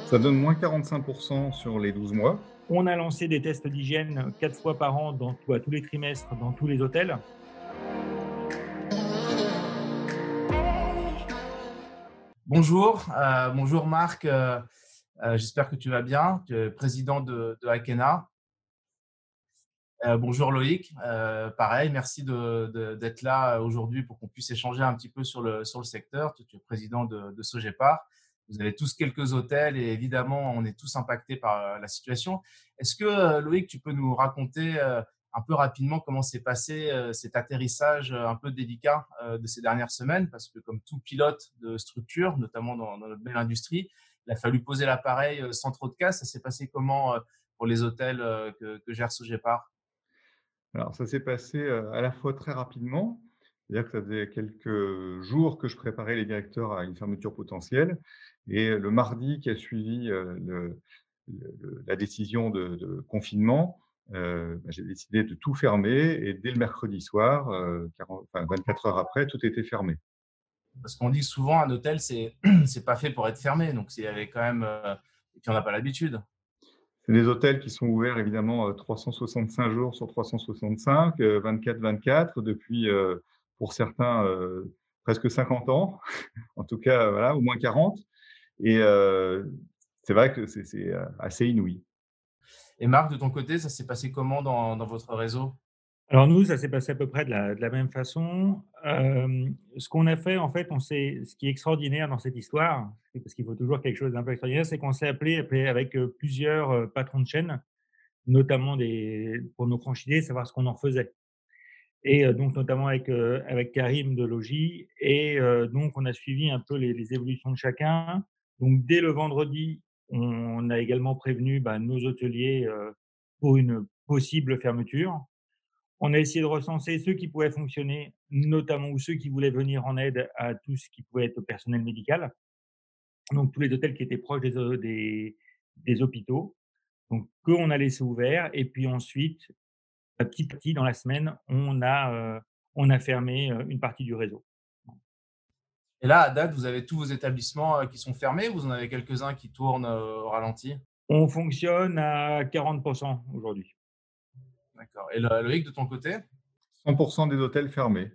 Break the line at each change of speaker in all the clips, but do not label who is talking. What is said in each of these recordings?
Ça donne moins 45% sur les 12 mois.
On a lancé des tests d'hygiène 4 fois par an tous les trimestres dans tous les hôtels.
Bonjour, bonjour Marc, j'espère que tu vas bien. Tu es président de Akena. Bonjour Loïc, pareil, merci d'être là aujourd'hui pour qu'on puisse échanger un petit peu sur le secteur. Tu es président de Sogepar. Vous avez tous quelques hôtels et évidemment, on est tous impactés par la situation. Est-ce que Loïc, tu peux nous raconter un peu rapidement comment s'est passé cet atterrissage un peu délicat de ces dernières semaines? Parce que comme tout pilote de structure, notamment dans notre belle industrie, il a fallu poser l'appareil sans trop de casse. Ça s'est passé comment pour les hôtels que gère Sogepar?
Alors ça s'est passé, à la fois très rapidement, c'est-à-dire que ça faisait quelques jours que je préparais les directeurs à une fermeture potentielle et le mardi qui a suivi, la décision de confinement, j'ai décidé de tout fermer et dès le mercredi soir, 24 heures après, tout était fermé.
Parce qu'on dit souvent un hôtel, c'est pas fait pour être fermé, donc c'est avec quand même, et puis on n'a pas l'habitude.
C'est des hôtels qui sont ouverts évidemment, 365 jours sur 365, 24/24 depuis, pour certains, presque 50 ans. En tout cas, voilà, au moins 40 et c'est vrai que c'est assez inouï.
Et Marc, de ton côté, ça s'est passé comment dans votre réseau?
Alors nous, ça s'est passé à peu près de la même façon. Ce qu'on a fait, en fait, ce qui est extraordinaire dans cette histoire, parce qu'il faut toujours quelque chose d'un peu extraordinaire, c'est qu'on s'est appelé avec, plusieurs, patrons de chaîne, notamment pour nos franchisés, savoir ce qu'on en faisait. Et donc notamment avec Karim de Logis et donc on a suivi un peu les évolutions de chacun. Donc dès le vendredi, on a également prévenu, nos hôteliers, pour une possible fermeture. On a essayé de recenser ceux qui pouvaient fonctionner, notamment ou ceux qui voulaient venir en aide à tout ce qui pouvait être personnel médical. Donc tous les hôtels qui étaient proches des hôpitaux, donc qu'on a laissé ouverts et puis ensuite, petit à petit dans la semaine, on a fermé, une partie du réseau.
Et là, à date, vous avez tous vos établissements, qui sont fermés ou vous en avez quelques-uns qui tournent, au ralenti?
On fonctionne à 40 aujourd'hui.
D'accord, et Loïc, de ton côté?
100% des hôtels fermés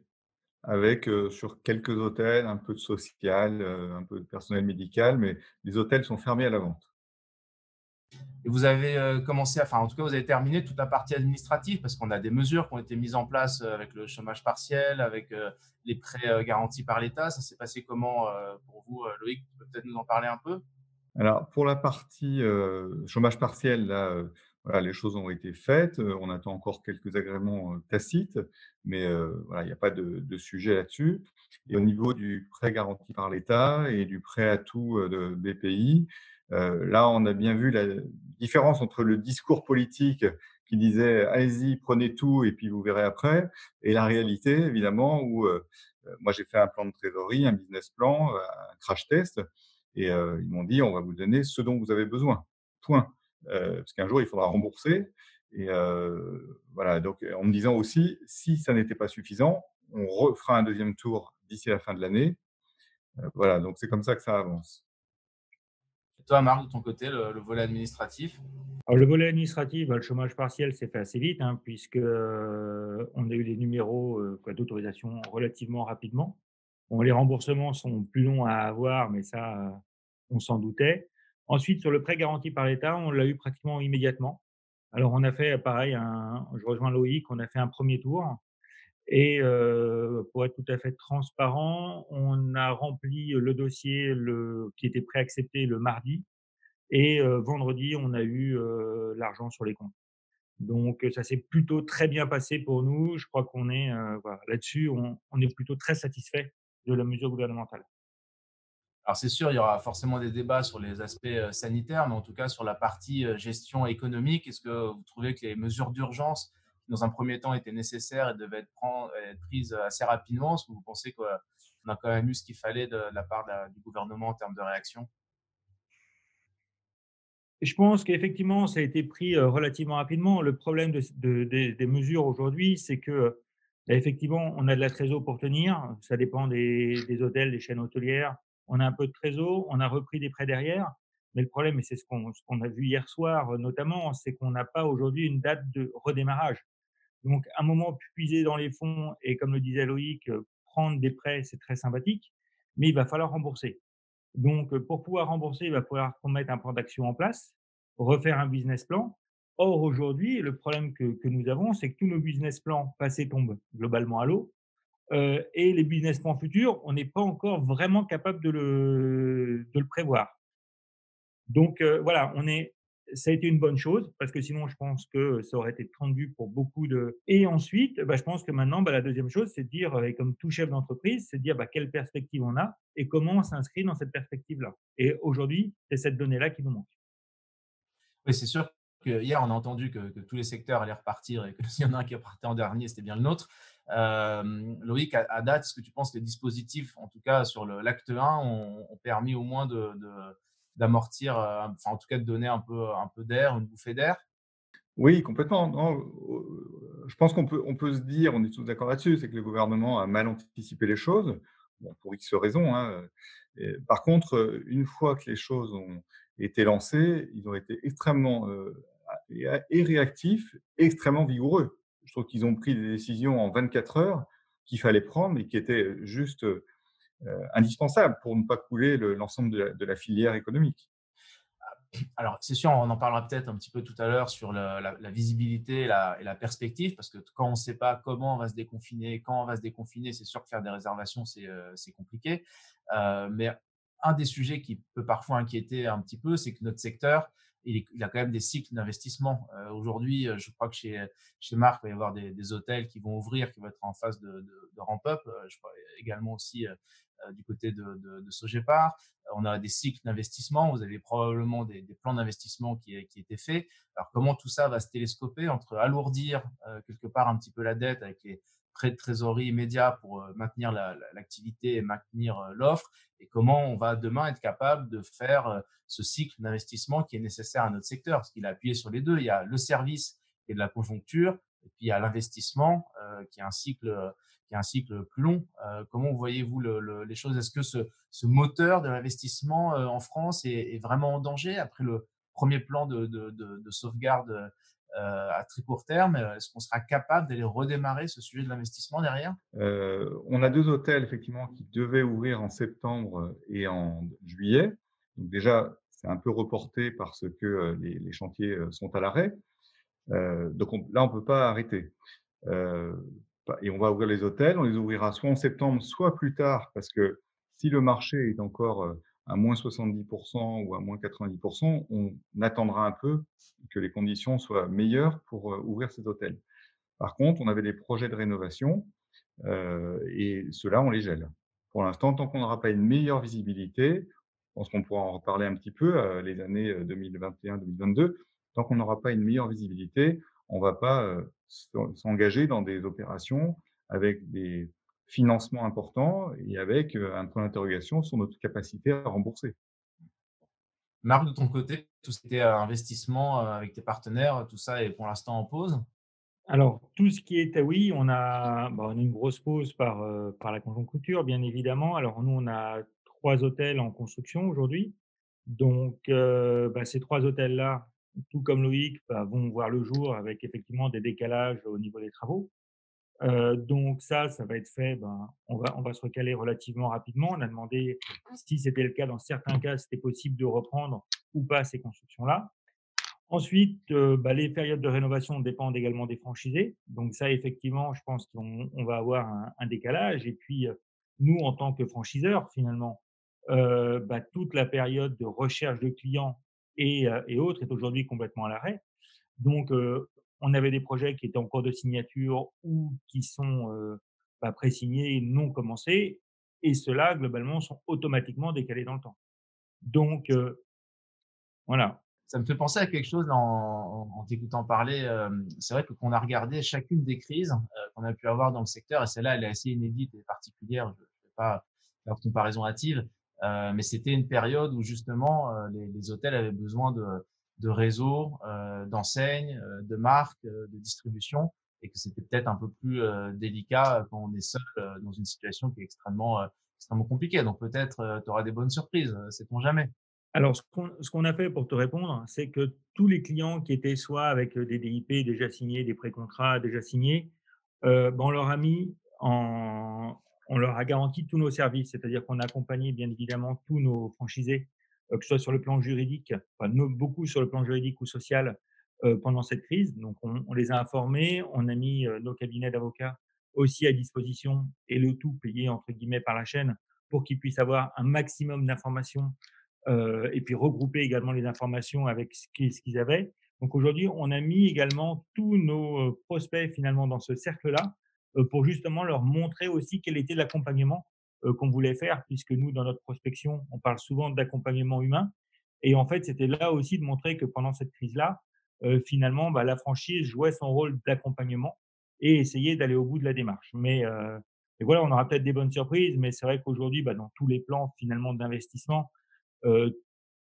avec, sur quelques hôtels, un peu de social, un peu de personnel médical, mais les hôtels sont fermés à la vente.
Et vous avez, commencé enfin, en tout cas, vous avez terminé toute la partie administrative parce qu'on a des mesures qui ont été mises en place, avec le chômage partiel, avec, les prêts, garantis par l'État. Ça s'est passé comment, pour vous, Loïc? Tu peux peut-être nous en parler un peu?
Alors pour la partie, chômage partiel, là, voilà, les choses ont été faites, on attend encore quelques agréments, tacites, mais voilà, il y a pas de sujet là-dessus et au niveau du prêt garanti par l'État et du prêt à tout, de BPI, là, on a bien vu la différence entre le discours politique qui disait: «Allez-y, prenez tout et puis vous verrez après» et la réalité évidemment où, moi j'ai fait un plan de trésorerie, un business plan, un crash test et ils m'ont dit: «On va vous donner ce dont vous avez besoin, point». Parce qu'un jour, il faudra rembourser et voilà, donc en me disant aussi: «Si ça n'était pas suffisant, on refera un deuxième tour d'ici la fin de l'année». Voilà, donc c'est comme ça que ça avance.
Et toi, Marc, de ton côté, le volet administratif?
Alors le volet administratif, le chômage partiel s'est fait assez vite, hein, puisque, on a eu les numéros, d'autorisation relativement rapidement. Bon, les remboursements sont plus longs à avoir, mais ça, on s'en doutait. Ensuite, sur le prêt garanti par l'État, on l'a eu pratiquement immédiatement. Alors on a fait pareil je rejoins Loïc, on a fait un premier tour et pour être tout à fait transparent, on a rempli le dossier qui était préaccepté le mardi et vendredi, on a eu, l'argent sur les comptes. Donc ça s'est plutôt très bien passé pour nous. Je crois qu'on est, voilà, là-dessus, on est plutôt très satisfait de la mesure gouvernementale.
Alors c'est sûr, il y aura forcément des débats sur les aspects, sanitaires, mais en tout cas sur la partie, gestion économique, est-ce que vous trouvez que les mesures d'urgence, qui dans un premier temps étaient nécessaires et devaient être prises, assez rapidement, est-ce que vous pensez qu'on a quand même eu ce qu'il fallait de la part du gouvernement en termes de réaction?
Je pense qu'effectivement, ça a été pris, relativement rapidement. Le problème des mesures aujourd'hui, c'est que, effectivement, on a de la trésor pour tenir. Ça dépend des hôtels, des chaînes hôtelières. On a un peu de trésor, on a repris des prêts derrière, Mais le problème, et c'est ce qu'on a vu hier soir, notamment, c'est qu'on n'a pas aujourd'hui une date de redémarrage. Donc, un moment puiser dans les fonds et comme le disait Loïc, prendre des prêts, c'est très sympathique, mais il va falloir rembourser. Donc, pour pouvoir rembourser, il va falloir qu'on mette un plan d'action en place, refaire un business plan. Or, aujourd'hui, le problème que nous avons, c'est que tous nos business plans passés tombent globalement à l'eau, et les business plans futurs, on n'est pas encore vraiment capable de le prévoir. Donc, voilà, ça a été une bonne chose parce que sinon je pense que ça aurait été tendu pour beaucoup de et ensuite, bah, je pense que maintenant, bah, la deuxième chose, c'est de dire, et comme tout chef d'entreprise, c'est de dire, bah, quelle perspective on a et comment on s'inscrit dans cette perspective-là. Et aujourd'hui, c'est cette donnée-là qui nous manque.
Oui, c'est sûr que hier, on a entendu que tous les secteurs allaient repartir et que s'il y en a un qui repartait en dernier, c'était bien le nôtre. Loïc, à date, est-ce que tu penses que les dispositifs, en tout cas sur l'acte 1, ont permis au moins d'amortir, enfin en tout cas de donner un peu d'air, une bouffée d'air?
Oui, complètement. Non, je pense qu'on peut se dire, on est tous d'accord là-dessus, c'est que le gouvernement a mal anticipé les choses, bon, pour X raisons, hein, et par contre, une fois que les choses ont été lancées, ils ont été extrêmement, réactifs et extrêmement vigoureux. Je trouve qu'ils ont pris des décisions en 24 heures qu'il fallait prendre et qui étaient, juste, indispensables pour ne pas couler l'ensemble de la filière économique.
Alors, c'est sûr, on en parlera peut-être un petit peu tout à l'heure sur la visibilité et la perspective, parce que quand on ne sait pas comment on va se déconfiner, quand on va se déconfiner, c'est sûr que faire des réservations, c'est compliqué. Mais un des sujets qui peut parfois inquiéter un petit peu, c'est que notre secteur, il a quand même des cycles d'investissement. Aujourd'hui, je crois que chez Marc, il va y avoir des hôtels qui vont ouvrir, qui vont être en phase de ramp-up. Je crois également aussi du côté de Sogepar. On a des cycles d'investissement, vous avez probablement des plans d'investissement qui étaient faits. Alors, comment tout ça va se télescoper entre alourdir quelque part un petit peu la dette avec les prêts de trésorerie immédiats pour maintenir l'activité et maintenir l'offre, et comment on va demain être capable de faire ce cycle d'investissement qui est nécessaire à notre secteur, parce qu'il a appuyé sur les deux. Il y a le service qui est de la conjoncture, et puis il y a l'investissement qui est un cycle plus long. Comment voyez-vous les choses? Est-ce que ce moteur de l'investissement en France est vraiment en danger après le premier plan de sauvegarde à très court terme? Est-ce qu'on sera capable d'aller redémarrer ce sujet de l'investissement derrière?
On a 2 hôtels effectivement qui devaient ouvrir en septembre et en juillet. Donc déjà, c'est un peu reporté parce que, les chantiers, sont à l'arrêt. Donc on peut pas arrêter. Heu, et on va ouvrir les hôtels, on les ouvrira soit en septembre, soit plus tard, parce que si le marché est encore, à -70 ou à -90, on attendra un peu que les conditions soient meilleures pour, ouvrir ces hôtels. Par contre, on avait des projets de rénovation, et ceux-là, on les gèle. Pour l'instant, tant qu'on n'aura pas une meilleure visibilité, je pense qu'on pourra en reparler un petit peu, les années, 2021-2022, tant qu'on n'aura pas une meilleure visibilité, on ne va pas, s'engager dans des opérations avec des financements importants et avec, un point d'interrogation sur notre capacité à rembourser.
Marc, de ton côté, tout ce qui était investissement avec tes partenaires, tout ça est pour l'instant en pause?
Alors, tout ce qui est oui, on a une grosse pause par la conjoncture, bien évidemment. Alors nous, on a 3 hôtels en construction aujourd'hui. Donc, bah, ces 3 hôtels-là, tout comme Loïc, bah, vont voir le jour avec effectivement des décalages au niveau des travaux. Donc ça va être fait, ben, on va se recaler relativement rapidement. On a demandé si c'était le cas, dans certains cas, c'était possible de reprendre ou pas ces constructions-là. Ensuite, bah, les périodes de rénovation dépendent également des franchisés. Donc ça, effectivement, je pense qu'on va avoir un décalage et puis, nous, en tant que franchiseurs, finalement, bah, toute la période de recherche de clients et autres est aujourd'hui complètement à l'arrêt. Donc, on avait des projets qui étaient en cours de signature ou qui sont, bah, pré-signés et non commencés et ceux-là, globalement, sont automatiquement décalés dans le temps. Donc, voilà.
Ça me fait penser à quelque chose en t'écoutant parler. C'est vrai que qu'on a regardé chacune des crises qu'on a pu avoir dans le secteur, et celle-là, elle est assez inédite et particulière. Je ne vais pas faire de comparaison hâtive, mais c'était une période où justement les hôtels avaient besoin de réseaux, d'enseignes, de marques, de distribution, et que c'était peut-être un peu plus délicat quand on est seul dans une situation qui est extrêmement compliquée. Donc peut-être tu auras des bonnes surprises, sait-on jamais.
Alors, ce qu'on a fait pour te répondre, c'est que tous les clients qui étaient soit avec, des DIP déjà signés, des pré-contrats déjà signés, ben, on leur a garanti tous nos services. C'est-à-dire qu'on a accompagné bien évidemment tous nos franchisés, que ce soit sur le plan juridique, enfin beaucoup sur le plan juridique ou social, pendant cette crise. Donc on les a informés, on a mis, nos cabinets d'avocats aussi à disposition et le tout payé entre guillemets «par la chaîne» pour qu'ils puissent avoir un maximum d'informations, et puis regrouper également les informations avec ce qu'ils avaient. Donc aujourd'hui, on a mis également tous nos, prospects finalement dans ce cercle-là, pour justement leur montrer aussi quel était l'accompagnement, qu'on voulait faire puisque nous, dans notre prospection, on parle souvent d'accompagnement humain et en fait, c'était là aussi de montrer que pendant cette crise-là, finalement, bah, la franchise jouait son rôle d'accompagnement et essayait d'aller au bout de la démarche. Mais voilà, on aura peut-être des bonnes surprises, mais c'est vrai qu'aujourd'hui, bah, dans tous les plans finalement d'investissement, je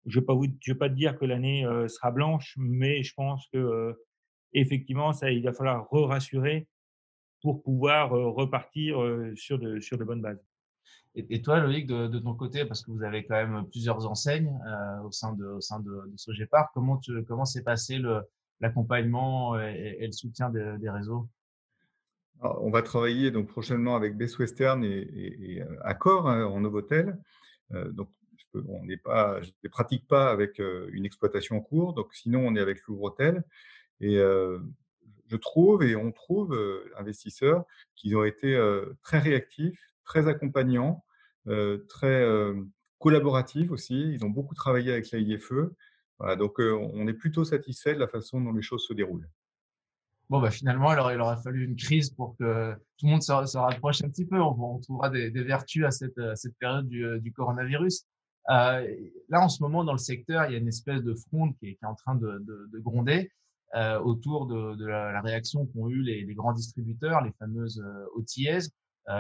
vais pas te dire que l'année, sera blanche, mais je pense que, effectivement, ça il va falloir rassurer pour pouvoir, repartir, sur de bonnes bases.
Et toi, Loïc, de ton côté, parce que vous avez quand même plusieurs enseignes au sein de Sogepar, comment s'est passé l'accompagnement et le soutien des réseaux?
Alors, on va travailler donc prochainement avec Best Western Accor, hein, en Novotel. Donc on n'est pas je ne pratique pas avec, une exploitation en cours, donc sinon on est avec Louvre-Hôtel et je trouve et on trouve, investisseurs qui ont été, très réactifs, très accompagnants, très, collaboratifs aussi. Ils ont beaucoup travaillé avec la l'AIFE. Voilà, donc on est plutôt satisfait de la façon dont les choses se déroulent.
Bon, bah, finalement, il aura fallu une crise pour que tout le monde se rapproche un petit peu. On trouvera des vertus à cette période du coronavirus. Là, en ce moment, dans le secteur, il y a une espèce de fronde qui est en train de gronder autour de la réaction qu'ont eu les grands distributeurs, les fameuses OTAs.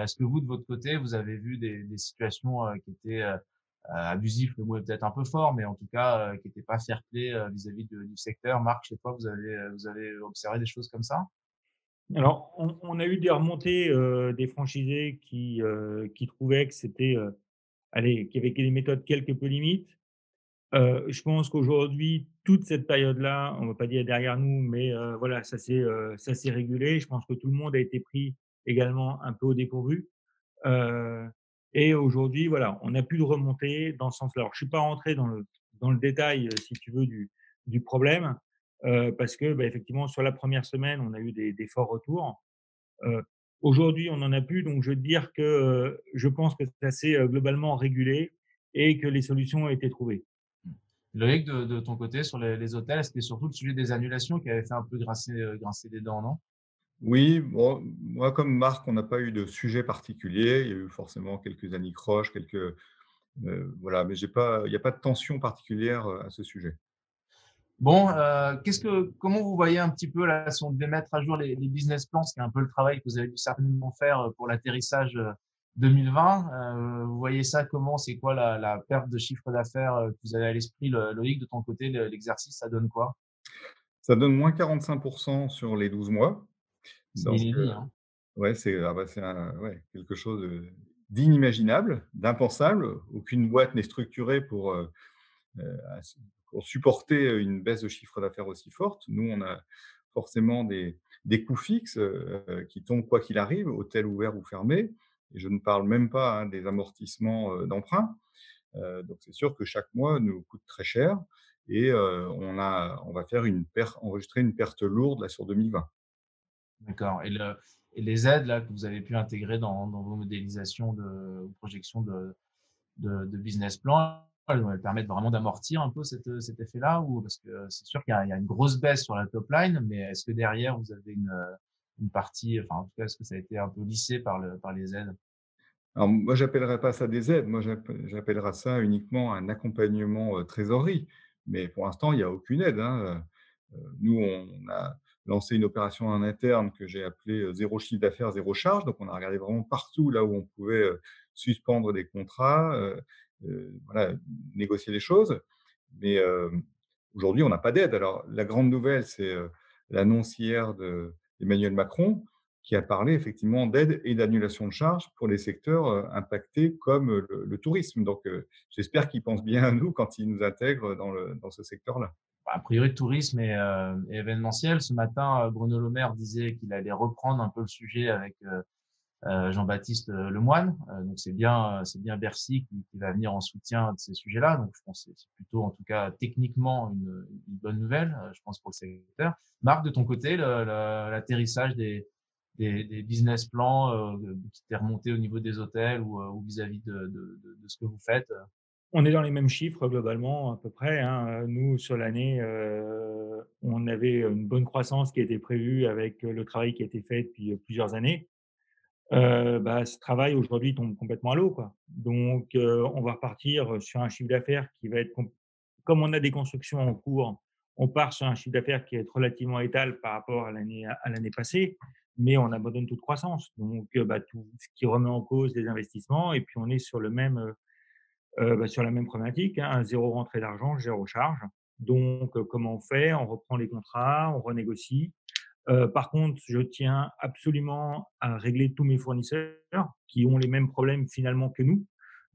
Est-ce que vous, de votre côté, vous avez vu des situations qui étaient abusives, le mot est peut-être un peu fort, mais en tout cas, qui n'étaient pas fair-play vis-à-vis du secteur? Marc, chez toi, vous avez observé des choses comme ça?
Alors, on a eu des remontées, des franchisés qui trouvaient que c'était, allez, qu'il y avait des méthodes quelque peu limites. Je pense qu'aujourd'hui, toute cette période-là, on va pas dire derrière nous, mais voilà, ça s'est régulé. Je pense que tout le monde a été pris également un peu au dépourvu. Heu et aujourd'hui, voilà, on n'a plus de remontée dans ce sens-là. Alors, je suis pas rentré dans le détail, si tu veux, du problème, parce que, bah, effectivement, sur la première semaine, on a eu des forts retours. Heu, Aujourd'hui, on n'en a plus, donc je veux te dire que, je pense que ça s'est, globalement régulé et que les solutions ont été trouvées.
Loïc, de ton côté, sur les hôtels, c'était surtout le sujet des annulations qui avait fait un peu grincer des dents, non?
Oui, bon, moi comme Marc, on n'a pas eu de sujet particulier. Il y a eu forcément quelques anicroches, quelques, voilà, mais il n'y a pas de tension particulière, à ce sujet.
Bon, comment vous voyez un petit peu là, si on devait mettre à jour les business plans, ce qui est un peu le travail que vous avez dû certainement faire pour l'atterrissage 2020. Vous voyez ça comment? C'est quoi la perte de chiffre d'affaires que vous avez à l'esprit, Loïc, de ton côté, l'exercice, ça donne quoi?
Ça donne moins 45% sur les 12 mois,
C'est
donc
inédit, hein.
ouais, c'est ouais, quelque chose, d'inimaginable, d'impensable. Aucune boîte n'est structurée à s pour supporter, une baisse de chiffre d'affaires aussi forte. Nous, on a forcément des coûts fixes, qui tombent quoi qu'il arrive, hôtel ouvert ou fermé, et je ne parle même pas, hein, des amortissements, d'emprunts. Donc c'est sûr que chaque mois nous coûte très cher et on va faire enregistrer une perte lourde là sur 2020.
D'accord, et les aides là que vous avez pu intégrer dans vos modélisations de projections de business plan, elles permettent vraiment d'amortir un peu cet effet-là? Ou parce que c'est sûr qu'il y a une grosse baisse sur la top line, mais est-ce que derrière vous avez une partie, enfin, en tout cas, est-ce que ça a été un peu lissé par les aides?
Alors moi, j'appellerais pas ça des aides, moi j'appellerais ça uniquement un accompagnement, trésorerie. Mais pour l'instant, il y a aucune aide, hein, nous, on a lancé une opération en interne que j'ai appelée, «zéro chiffre d'affaires, zéro charge». Donc on a regardé vraiment partout là où on pouvait, suspendre des contrats, voilà, négocier les choses. Mais, aujourd'hui, on n'a pas d'aide. Alors la grande nouvelle, c'est, l'annonce hier d'Emmanuel Macron, qui a parlé effectivement d'aide et d'annulation de charges pour les secteurs, impactés comme, le tourisme. Donc, j'espère qu'il pense bien à nous quand il nous intègre dans ce secteur-là.
A priori, tourisme et événementiel. Ce matin, Bruno Le Maire disait qu'il allait reprendre un peu le sujet avec Jean-Baptiste Lemoyne. Donc c'est bien Bercy qui va venir en soutien de ces sujets-là. Donc je pense que c'est plutôt, en tout cas techniquement, une bonne nouvelle, je pense pour le secteur. Marc, de ton côté, l'atterrissage des business plans qui t'est remonté au niveau des hôtels ou vis-à-vis de ce que vous faites.
On est dans les mêmes chiffres globalement à peu près, hein. Nous, sur l'année, on avait une bonne croissance qui était prévue avec le travail qui a été fait depuis plusieurs années. Ce travail aujourd'hui tombe complètement à l'eau, quoi. Donc, on va repartir sur un chiffre d'affaires qui va être comme on a des constructions en cours, on part sur un chiffre d'affaires qui va être relativement étal par rapport à l'année passée, mais on abandonne toute croissance. Donc, tout ce qui remet en cause les investissements et puis on est sur sur la même problématique, hein, 0 rentrée d'argent, 0 charge. Donc, comment on fait? On reprend les contrats, on renégocie. Par contre, je tiens absolument à régler tous mes fournisseurs qui ont les mêmes problèmes finalement que nous.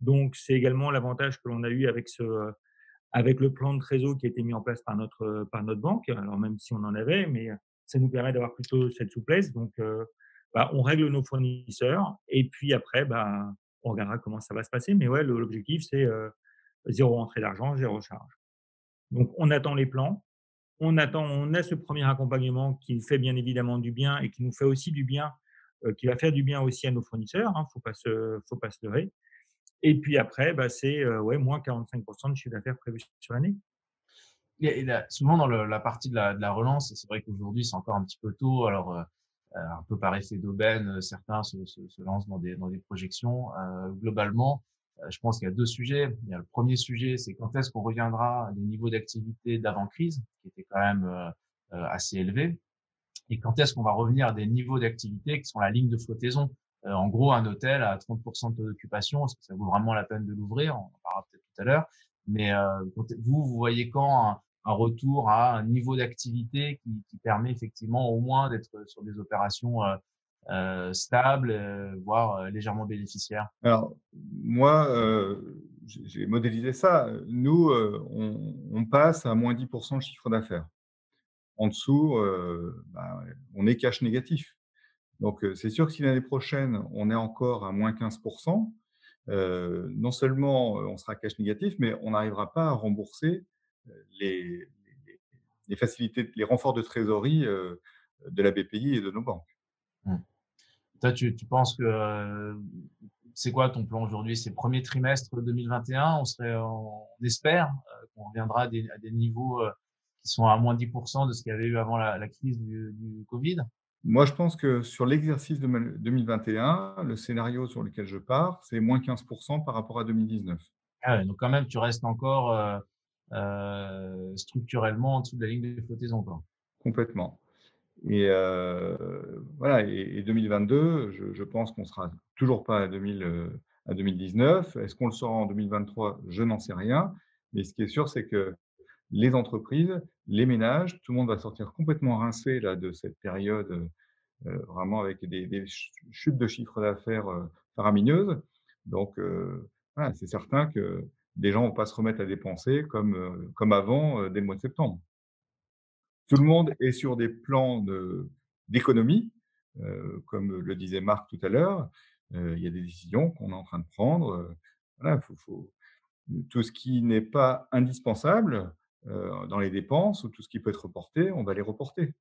Donc c'est également l'avantage que l'on a eu avec le plan de trésor qui a été mis en place par notre banque. Alors même si on en avait, mais ça nous permet d'avoir plutôt cette souplesse. Donc on règle nos fournisseurs et puis après, on regardera comment ça va se passer. Mais ouais, l'objectif, c'est 0 rentrée d'argent, 0 charge. Donc on attend les plans, on a ce premier accompagnement qui fait bien évidemment du bien et qui nous fait aussi du bien, qui va faire du bien aussi à nos fournisseurs, hein, faut pas se leurrer. Et puis après, c'est, ouais, moins 45 de chiffre d'affaires prévu sur l'année.
Souvent dans la partie de la relance, et c'est vrai qu'aujourd'hui c'est encore un petit peu tôt, alors un peu par effet d'aubaine, certains se lancent dans des projections. Globalement, je pense qu'il y a deux sujets. Il y a le premier sujet, c'est quand est-ce qu'on reviendra à des niveaux d'activité d'avant-crise, qui étaient quand même assez élevés, et quand est-ce qu'on va revenir à des niveaux d'activité qui sont la ligne de flottaison. En gros, un hôtel à 30% de taux d'occupation, est-ce que ça vaut vraiment la peine de l'ouvrir? On en parlera peut-être tout à l'heure. Mais vous voyez quand un retour à un niveau d'activité qui permet effectivement au moins d'être sur des opérations stables, voire légèrement bénéficiaires?
Alors moi, j'ai modélisé ça. Nous, on passe à -10 de chiffre d'affaires. En dessous, on est cash négatif. Donc, c'est sûr que si l'année prochaine, on est encore à -15, non seulement, on sera cash négatif, mais on n'arrivera pas à rembourser, les les facilités, les renforts de trésorerie, de la BPI et de nos banques.
Mmh. Toi, tu penses que c'est quoi ton plan aujourd'hui? C'est premier trimestre 2021, on espère qu'on reviendra à des niveaux qui sont à -10 de ce qu'il y avait eu avant la crise du Covid?
Moi, je pense que sur l'exercice 2021, le scénario sur lequel je pars, c'est -15 par rapport à 2019.
Ah ouais, donc quand même, tu restes encore structurellement en dessous de la ligne de flottaison, quoi.
Complètement. Et voilà, et 2022, je pense qu'on sera toujours pas à 2019. Est-ce qu'on le sera en 2023? Je n'en sais rien. Mais ce qui est sûr, c'est que les entreprises, les ménages, tout le monde va sortir complètement rincé là de cette période, vraiment avec des chutes de chiffre d'affaires, faramineuses. Donc voilà, c'est certain que des gens vont pas se remettre à dépenser comme avant, dès le mois de septembre. Tout le monde est sur des plans d'économie, comme le disait Marc tout à l'heure. Il y a des décisions qu'on est en train de prendre, voilà, faut tout ce qui n'est pas indispensable, dans les dépenses ou tout ce qui peut être reporté, on va les reporter.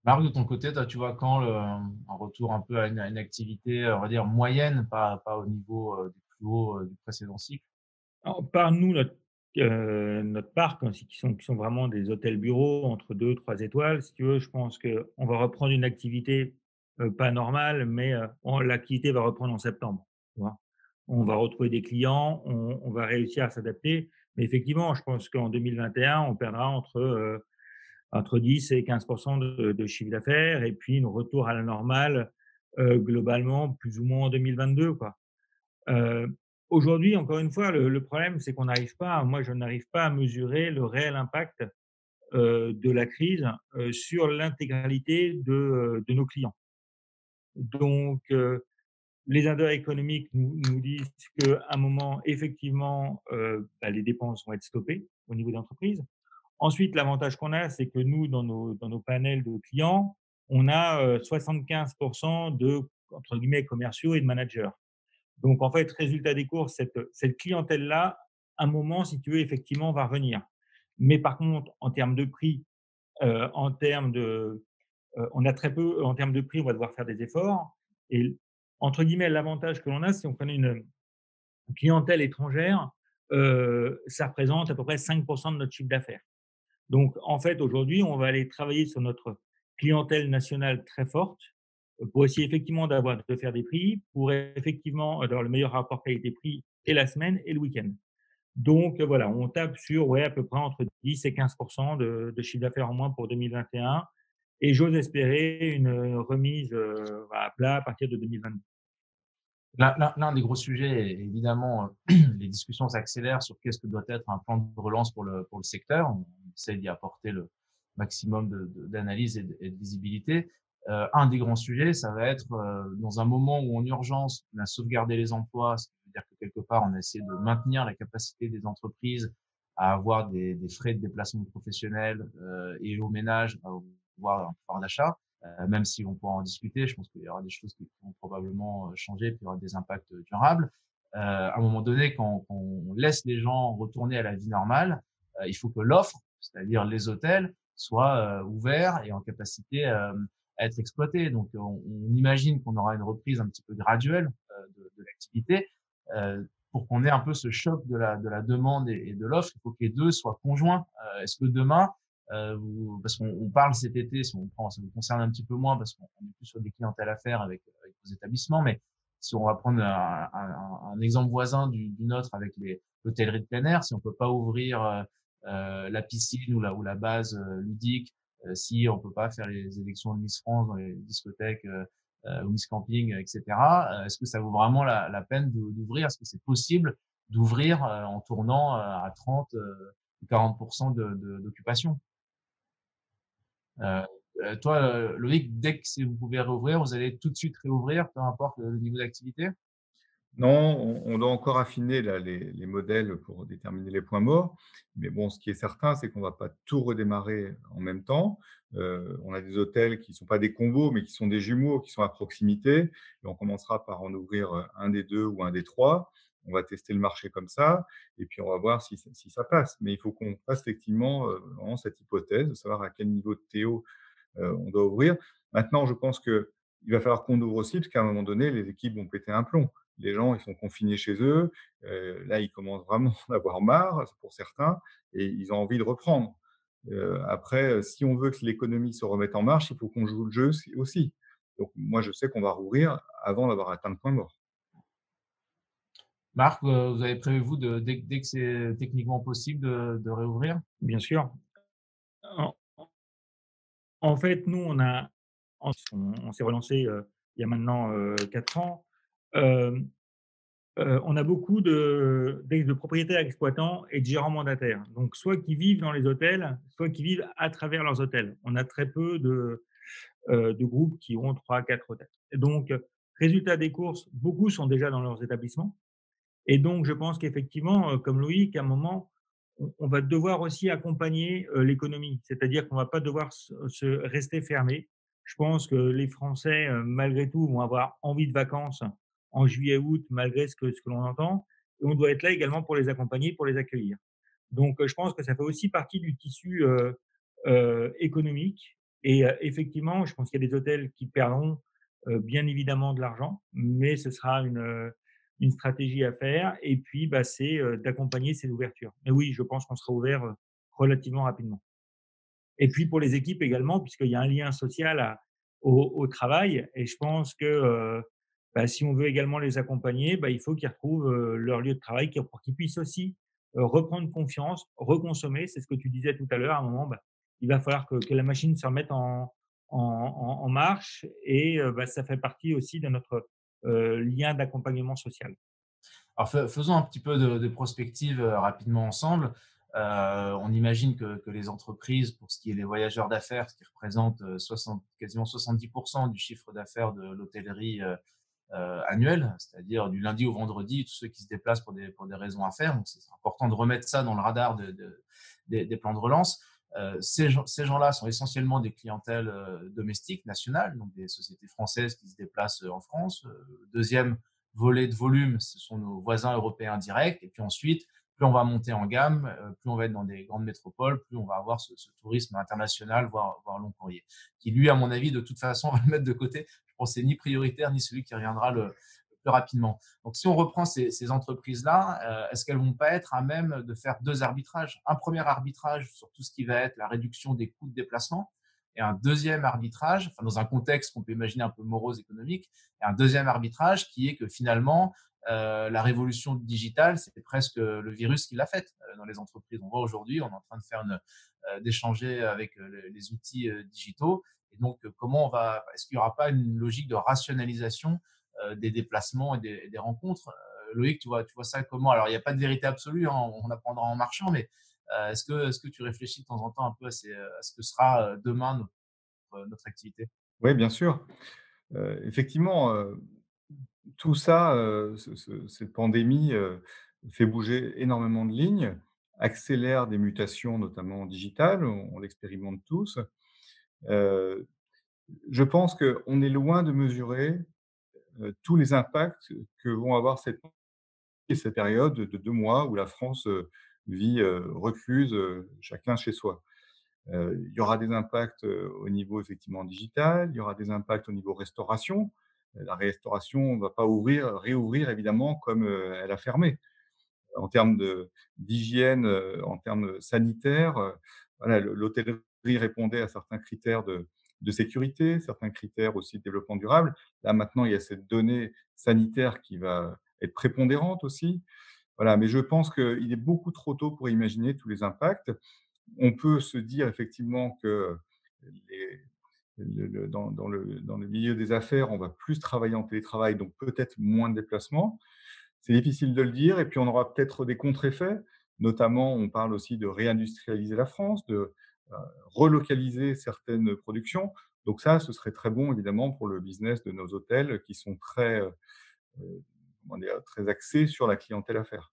Marc, de ton côté, toi, tu vois quand un retour un peu à une activité, on va dire moyenne, pas au niveau du plus haut du précédent cycle?
Alors par nous, notre parc, hein, qui sont vraiment des hôtels bureaux entre 2, 3 étoiles, si tu veux, je pense qu'on va reprendre une activité, pas normale, mais on l'activité va reprendre en septembre, tu vois? On va retrouver des clients, on va réussir à s'adapter. Mais effectivement, je pense qu'en 2021, on perdra entre 10 et 15 de chiffre d'affaires et puis nos retours à la normale, globalement plus ou moins en 2022, quoi. Heu, Aujourd'hui, encore une fois, le problème, c'est qu'on n'arrive pas moi, je n'arrive pas à mesurer le réel impact, de la crise sur l'intégralité de nos clients. Donc, les indicateurs économiques nous disent qu'à un moment, effectivement, les dépenses vont être stoppées au niveau d'entreprise. Ensuite, l'avantage qu'on a, c'est que nous, dans nos panels de clients, on a 75 de, entre guillemets, «commerciaux» et de managers. Donc en fait, résultat des courses, cette clientèle-là, un moment, si tu veux, effectivement, va revenir. Mais par contre, en termes de prix, en termes de on a très peu en termes de prix, on va devoir faire des efforts et entre guillemets, «l'avantage que l'on a, si on connaît une clientèle étrangère, ça représente à peu près 5 de notre chiffre d'affaires. Donc en fait, aujourd'hui, on va aller travailler sur notre clientèle nationale très forte, pour essayer effectivement de faire des prix, pour effectivement avoir le meilleur rapport qualité-prix et la semaine et le week-end. Donc voilà, on tape sur, ouais, à peu près entre 10 et 15 de chiffre d'affaires en moins pour 2021 et j'ose espérer une, remise, à plat à partir de 2022.
L'un des gros sujets est évidemment, les discussions s'accélèrent sur qu'est-ce que doit être un plan de relance pour le secteur. On essaie d'y apporter le maximum d'analyse et de visibilité. Un des grands sujets, ça va être, dans un moment où en urgence, on a sauvegardé les emplois, ce qui veut dire que quelque part, on a essayé de maintenir la capacité des entreprises à avoir des frais de déplacement professionnel, et aux ménages à avoir un pouvoir d'achat. Même si on pourra en discuter, je pense qu'il y aura des choses qui vont probablement changer, puis il y aura des impacts durables. À un moment donné, quand on laisse les gens retourner à la vie normale, il faut que l'offre, c'est-à-dire les hôtels, soit ouvert et en capacité à être exploité. Donc, on imagine qu'on aura une reprise un petit peu graduelle de l'activité. Pour qu'on ait un peu ce choc de la demande et de l'offre, il faut que les deux soient conjoints. Est-ce que demain, parce qu'on parle cet été, si on prend, ça nous concerne un petit peu moins parce qu'on est plus sur des clientèles à faire avec vos établissements, mais si on va prendre un exemple voisin du nôtre avec l'hôtellerie de plein air, si on peut pas ouvrir la piscine ou la base ludique, si on peut pas faire les élections de Miss France dans les discothèques ou Miss Camping, etc. Est-ce que ça vaut vraiment la peine d'ouvrir? Est-ce que c'est possible d'ouvrir en tournant à 30 ou 40% d'occupation? Euh, Toi, Loïc, dès que vous pouvez réouvrir, vous allez tout de suite réouvrir, peu importe le niveau d'activité?
Non, on doit encore affiner là les modèles pour déterminer les points morts. Mais bon, ce qui est certain, c'est qu'on ne va pas tout redémarrer en même temps. On a des hôtels qui ne sont pas des combos, mais qui sont des jumeaux, qui sont à proximité et on commencera par en ouvrir, un des 2 ou un des 3. On va tester le marché comme ça et puis on va voir si ça passe. Mais il faut qu'on fasse effectivement, vraiment cette hypothèse de savoir à quel niveau de TO, on doit ouvrir. Maintenant, je pense qu'il va falloir qu'on ouvre aussi, parce qu'à un moment donné, les équipes vont péter un plomb. Les gens, ils sont confinés chez eux. Là, ils commencent vraiment à avoir marre, pour certains, et ils ont envie de reprendre. Après, si on veut que l'économie se remette en marche, il faut qu'on joue le jeu aussi. Donc moi, je sais qu'on va rouvrir avant d'avoir atteint le point mort.
Marc, vous avez prévu, vous, dès que c'est techniquement possible, de réouvrir?
Bien sûr. En en fait, nous, on s'est relancé, il y a maintenant, 4 ans. Hem On a beaucoup de propriétaires exploitants et de gérants mandataires. Donc soit qui vivent dans les hôtels, soit qui vivent à travers leurs hôtels. On a très peu de groupes qui ont 3, 4 hôtels. Et donc, résultat des courses, beaucoup sont déjà dans leurs établissements et donc je pense qu'effectivement, comme Loïc, à un moment, on va devoir aussi accompagner, l'économie. C'est-à-dire qu'on va pas devoir se rester fermé. Je pense que les Français, malgré tout, vont avoir envie de vacances en juillet-août, malgré ce que l'on entend et on doit être là également pour les accompagner, pour les accueillir. Donc, je pense que ça fait aussi partie du tissu, économique et effectivement, je pense qu'il y a des hôtels qui perdront, bien évidemment de l'argent, mais ce sera une stratégie à faire et puis, c'est, d'accompagner ces ouvertures. Mais oui, je pense qu'on sera ouvert, relativement rapidement. Et puis pour les équipes également, puisqu'il y a un lien social au travail et je pense que, si on veut également les accompagner, il faut qu'ils retrouvent, leur lieu de travail pour qu'ils puissent aussi, reprendre confiance, reconsommer. C'est ce que tu disais tout à l'heure, à un moment, il va falloir que la machine se remette en marche et ça fait partie aussi de notre, lien d'accompagnement social.
Alors faisons un petit peu de prospective rapidement ensemble. On imagine que les entreprises, pour ce qui est les voyageurs d'affaires, ce qui représente quasiment 70% du chiffre d'affaires de l'hôtellerie annuel, c'est-à-dire du lundi au vendredi, tous ceux qui se déplacent pour des raisons à faire. Donc, c'est important de remettre ça dans le radar des plans de relance. Ces gens-là sont essentiellement des clientèles domestiques, nationales, donc des sociétés françaises qui se déplacent en France. Deuxième volet de volume, ce sont nos voisins européens directs. Et puis ensuite, plus on va monter en gamme, plus on va être dans des grandes métropoles, plus on va avoir ce tourisme international, voire long courrier, qui lui, à mon avis, de toute façon, va le mettre de côté. Je pense que c'est ni prioritaire, ni celui qui reviendra le plus rapidement. Donc, si on reprend ces entreprises-là, est-ce qu'elles vont pas être à même de faire deux arbitrages? Un premier arbitrage sur tout ce qui va être la réduction des coûts de déplacement, et un deuxième arbitrage, enfin, dans un contexte qu'on peut imaginer un peu morose économique, et un deuxième arbitrage qui est que finalement, la révolution digitale, c'est presque le virus qui l'a faite dans les entreprises. On voit aujourd'hui, on est en train de faire d'échanger avec les outils digitaux. Et donc, est-ce qu'il n'y aura pas une logique de rationalisation des déplacements et des rencontres? Loïc, tu vois ça comment? Alors, il n'y a pas de vérité absolue, hein, on apprendra en marchant, mais est-ce que tu réfléchis de temps en temps un peu à ce que sera demain notre activité?
Oui, bien sûr. Effectivement, tout ça, cette pandémie, fait bouger énormément de lignes, accélère des mutations, notamment digitales, on l'expérimente tous. Heu, je pense qu'on est loin de mesurer, tous les impacts que vont avoir cette période de 2 mois où la France, vit, recluse, chacun chez soi. Il y aura des impacts, au niveau effectivement digital, il y aura des impacts au niveau restauration. La restauration ne va pas réouvrir évidemment comme, elle a fermé. En termes d'hygiène, en termes sanitaires, voilà, l'hôtellerie répondait à certains critères de sécurité, certains critères aussi de développement durable. Là, maintenant, il y a cette donnée sanitaire qui va être prépondérante aussi. Voilà, mais je pense qu'il est beaucoup trop tôt pour imaginer tous les impacts. On peut se dire effectivement que les dans le milieu des affaires, on va plus travailler en télétravail, donc peut-être moins de déplacements. C'est difficile de le dire et puis on aura peut-être des contre-effets, notamment on parle aussi de réindustrialiser la France, de, relocaliser certaines productions. Donc ça, ce serait très bon évidemment pour le business de nos hôtels qui sont très, comment dire? Très axés sur la clientèle affaires.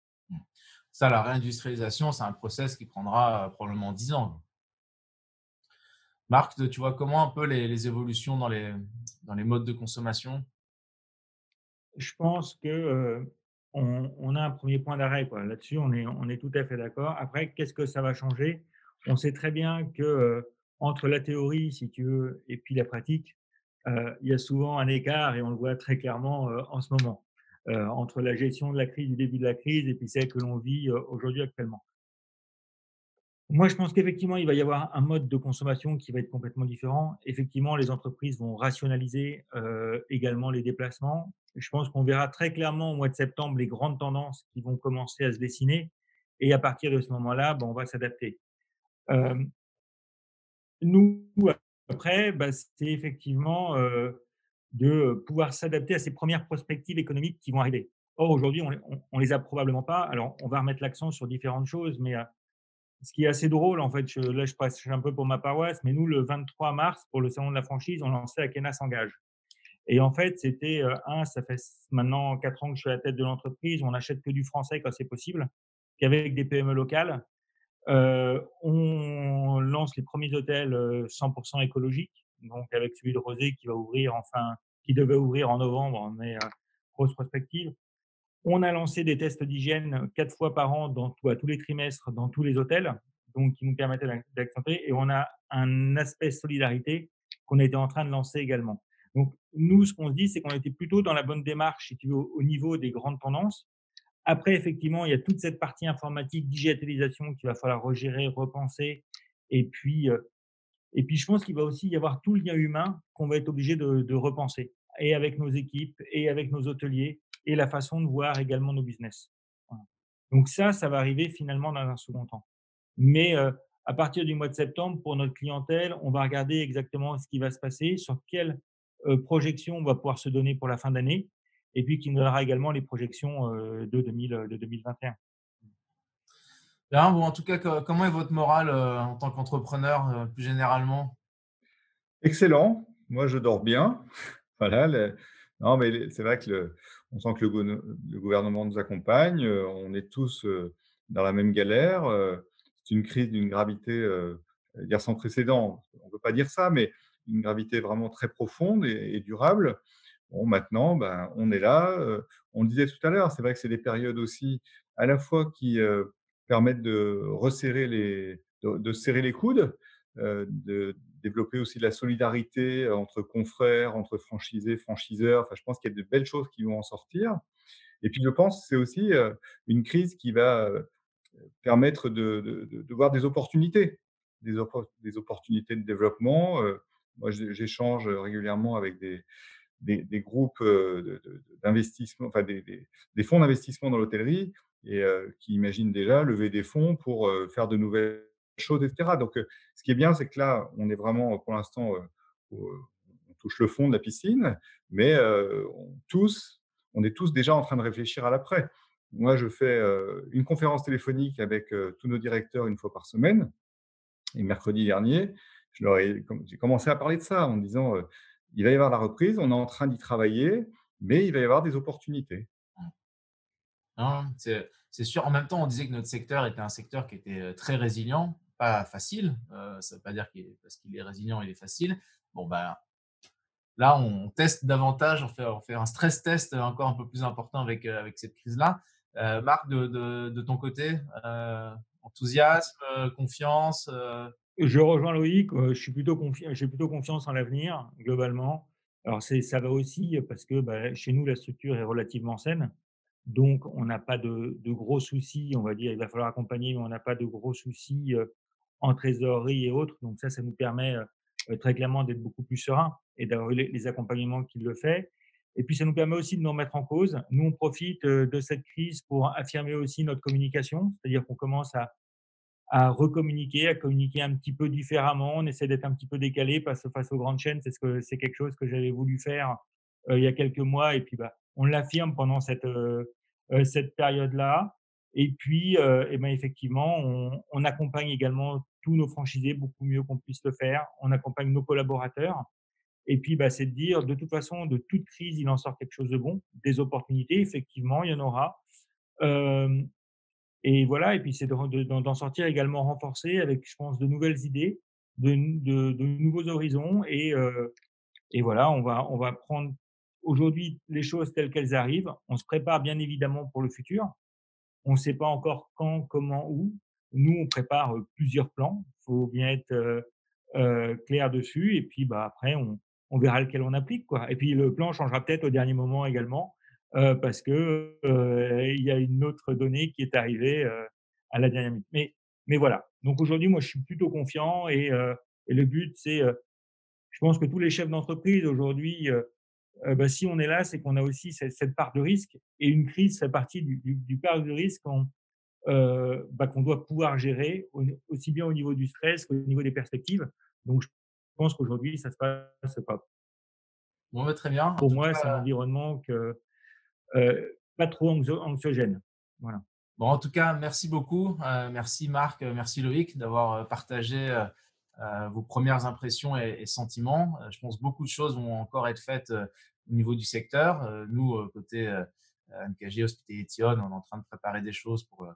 Ça, la réindustrialisation, c'est un process qui prendra probablement 10 ans. Marc, tu vois comment un peu les évolutions dans les modes de consommation?
Je pense que, on a un premier point d'arrêt, quoi. Là-dessus, on est tout à fait d'accord. Après, qu'est-ce que ça va changer? On sait très bien que, entre la théorie, si tu veux, et puis la pratique, il y a souvent un écart et on le voit très clairement, en ce moment, entre la gestion de la crise, du début de la crise et puis celle que l'on vit, aujourd'hui actuellement. Moi, je pense qu'effectivement, il va y avoir un mode de consommation qui va être complètement différent. Effectivement, les entreprises vont rationaliser, également les déplacements. Je pense qu'on verra très clairement au mois de septembre les grandes tendances qui vont commencer à se dessiner et à partir de ce moment-là, on va s'adapter. Hem, nous, après, c'est effectivement, de pouvoir s'adapter à ces premières perspectives économiques qui vont arriver. Or, aujourd'hui, on les a probablement pas. Alors, on va remettre l'accent sur différentes choses, mais, ce qui est assez drôle, en fait, là, je prêche un peu pour ma paroisse, mais nous, le 23 mars, pour le salon de la franchise, on lançait Akena s'engage. Et en fait, c'était, ça fait maintenant 4 ans que je suis à la tête de l'entreprise, on n'achète que du français quand c'est possible, qu'avec des PME locales. On lance les premiers hôtels, 100 écologiques, donc avec celui de Rosé qui devait ouvrir en novembre, mais, grosse prospective. On a lancé des tests d'hygiène 4 fois par an à tous les trimestres dans tous les hôtels, donc qui nous permettaient d'accentuer et on a un aspect solidarité qu'on était en train de lancer également. Donc nous, ce qu'on se dit, c'est qu'on était plutôt dans la bonne démarche, si tu veux, au niveau des grandes tendances. Après, effectivement, il y a toute cette partie informatique, digitalisation qu'il va falloir regérer, repenser et puis, je pense qu'il va aussi y avoir tout le lien humain qu'on va être obligé de repenser et avec nos équipes et avec nos hôteliers et la façon de voir également nos business. Voilà. Donc ça va arriver finalement dans un second temps. Mais, à partir du mois de septembre, pour notre clientèle, on va regarder exactement ce qui va se passer, sur quelle, projection on va pouvoir se donner pour la fin d'année et puis qui nous donnera également les projections, de 2021.
Bien, bon, en tout cas, comment est votre morale en tant qu'entrepreneur plus généralement?
Excellent, moi je dors bien. Voilà, non, mais c'est vrai que on sent que le gouvernement nous accompagne, on est tous, dans la même galère, c'est une crise d'une gravité, j'allais dire sans précédent. On ne peut pas dire ça, mais une gravité vraiment très profonde et durable. Bon, maintenant, ben, on est là, on le disait tout à l'heure, c'est vrai que c'est des périodes aussi à la fois qui, permettent de resserrer de serrer les coudes, de développer aussi de la solidarité, entre confrères, entre franchisés, franchiseurs. Enfin, je pense qu'il y a de belles choses qui vont en sortir et puis je pense que c'est aussi, une crise qui va, permettre de voir des opportunités, des opportunités de développement, moi j'échange régulièrement avec des groupes, d'investissement, enfin des fonds d'investissement dans l'hôtellerie et qui imaginent déjà lever des fonds pour, faire de nouvelles choses et cetera. Donc ce qui est bien, c'est que là, on est vraiment pour l'instant, au on touche le fond de la piscine, mais on est tous déjà en train de réfléchir à l'après. Moi, je fais, une conférence téléphonique avec, tous nos directeurs une fois par semaine et mercredi dernier, j'ai commencé à parler de ça en disant, «Il va y avoir la reprise, on est en train d'y travailler, mais il va y avoir des opportunités».
Non, c'est sûr. En même temps, on disait que notre secteur était un secteur qui était très résilient, pas facile. Ça ne veut pas dire parce qu'il est résilient, il est facile. Bon, bah, là, on teste davantage, on fait un stress test encore un peu plus important avec cette crise-là. Marc, de ton côté, enthousiasme, confiance
Je rejoins Loïc, j'ai plutôt confiance en l'avenir, globalement. Alors ça va aussi parce que, bah, chez nous, la structure est relativement saine, donc on n'a pas de gros soucis, on va dire. Il va falloir accompagner, mais on n'a pas de gros soucis, en trésorerie et autres. Donc ça nous permet, très clairement d'être beaucoup plus serein et d'avoir eu les accompagnements qu'il le fait. Et puis ça nous permet aussi de nous remettre en cause. Nous, on profite, de cette crise pour affirmer aussi notre communication, c'est-à-dire qu'on commence à recommuniquer, à communiquer un petit peu différemment. On essaie d'être un petit peu décalé face aux grandes chaînes. C'est quelque chose que j'avais voulu faire, il y a quelques mois et puis, bah, on l'affirme pendant cette période-là et puis, et ben, effectivement, on accompagne également tous nos franchisés beaucoup mieux qu'on puisse le faire. On accompagne nos collaborateurs et puis, bah, c'est de dire: «De toute façon, de toute crise, il en sort quelque chose de bon». Des opportunités, effectivement, il y en aura. Hem Et voilà et puis c'est d'en sortir également renforcé avec, je pense, de nouvelles idées, de nouveaux horizons et voilà, on va prendre aujourd'hui les choses telles qu'elles arrivent. On se prépare bien évidemment pour le futur. On ne sait pas encore quand, comment, où. Nous, on prépare, plusieurs plans. Il faut bien être, clair dessus et puis, bah, après on verra lequel on applique, quoi et puis le plan changera peut-être au dernier moment également, parce que, il y a une autre donnée qui est arrivée, à la dernière minute. Mais voilà, donc aujourd'hui, moi, je suis plutôt confiant et le but, c'est, je pense que tous les chefs d'entreprise aujourd'hui, bah, si on est là, c'est qu'on a aussi cette part de risque et une crise fait partie du part de risque bah, qu'on doit pouvoir gérer aussi bien au niveau du stress qu'au niveau des perspectives. Donc je pense qu'aujourd'hui, ça se passe pas.
Bon, bah, très bien. En
Pour
tout
moi, c'est un
cas,
environnement pas trop anxiogène. Voilà.
bon, en tout cas, merci beaucoup. Merci Marc, merci Loïc d'avoir partagé vos premières impressions et sentiments. Je pense que beaucoup de choses vont encore être faites au niveau du secteur. Nous, côté NKG Hospitality On, on est en train de préparer des choses pour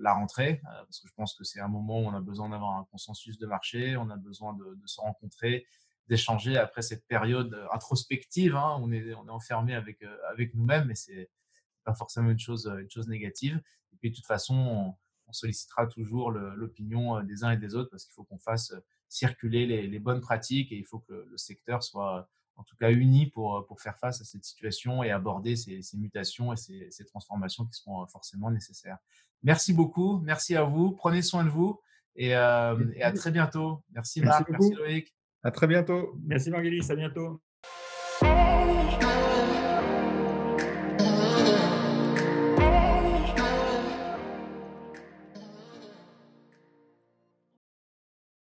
la rentrée, parce que je pense que c'est un moment où on a besoin d'avoir un consensus de marché, on a besoin de se rencontrer, d'échanger après cette période introspective, hein. On est enfermé avec nous-mêmes, et c'est pas forcément une chose négative. Et puis de toute façon, on sollicitera toujours l'opinion des uns et des autres, parce qu'il faut qu'on fasse circuler les bonnes pratiques, et il faut que le secteur soit en tout cas uni pour faire face à cette situation et aborder ces mutations et ces transformations qui seront forcément nécessaires. Merci beaucoup, merci à vous, prenez soin de vous et à très bientôt. Merci
Merci
Marc, merci
beaucoup.
Loïc.
À très bientôt.
Merci Marguerite, à bientôt.